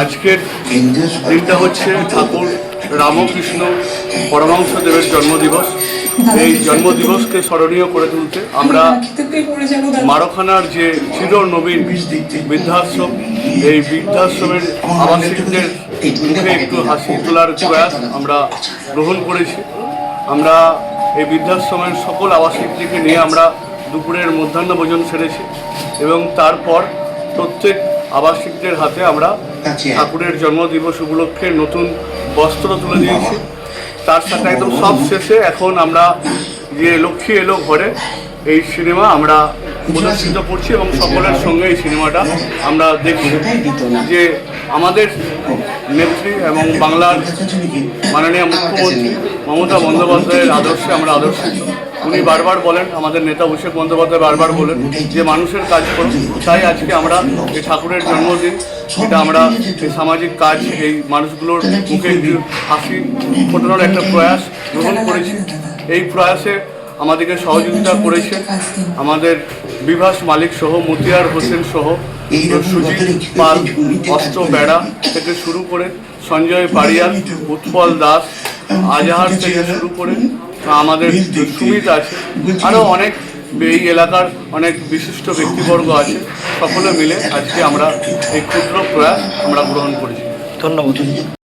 আজকের দিনটা হচ্ছে ঠাকুর রামকৃষ্ণ পরমহংসদেবের জন্মদিবস। এই জন্মদিবসকে স্মরণীয় করে তুলতে আমরা মারখানার যে চিরনবীন বৃদ্ধাশ্রম, এই বৃদ্ধাশ্রমের আবাসিকদের মুখে একটু হাসি তোলার প্রয়াস আমরা গ্রহণ করেছি। আমরা এই বৃদ্ধাশ্রমের সকল আবাসিকদেরকে নিয়ে আমরা দুপুরের মধ্যাহ্ন ভোজন সেরেছি এবং তারপর প্রত্যেক আবাসিকদের হাতে আমরা ঠাকুরের জন্মদিবস উপলক্ষে নতুন বস্ত্র তুলে দিয়েছি। তার সাথে একদম সব শেষে এখন আমরা যে লক্ষ্মী এলো ঘরে এই সিনেমা আমরা প্রদর্শিত করছি এবং সকলের সঙ্গে এই সিনেমাটা আমরা দেখছি। যে আমাদের নেত্রী এবং বাংলার মাননীয় মুখ্যমন্ত্রী মমতা বন্দ্যোপাধ্যায়ের আদর্শে আমরা আদর্শিত। উনি বারবার বলেন, আমাদের নেতা অভিষেক বন্দ্যোপাধ্যায় বারবার বলেন যে মানুষের কাজ করুন। তাই আজকে আমরা এই ঠাকুরের জন্মদিন, এটা আমরা এই সামাজিক কাজ, এই মানুষগুলোর মুখে একটু হাসি ফোটানোর একটা প্রয়াস গ্রহণ করেছি। এই প্রয়াসে আমাদেরকে সহযোগিতা করেছে আমাদের বিভাস মালিক সহ, মতিয়ার হোসেন সহ, সুজিত পাল, অস্ত্র বেড়া থেকে শুরু করে সঞ্জয় পাড়িয়াল, উৎপল দাস, আজাহার থেকে শুরু করে আমাদের সুমিত আছে, আরও অনেক এই এলাকার অনেক বিশিষ্ট ব্যক্তিবর্গ আছে। সকলে মিলে আজকে আমরা এই ক্ষুদ্র প্রয়াস আমরা গ্রহণ করেছি। ধন্যবাদ।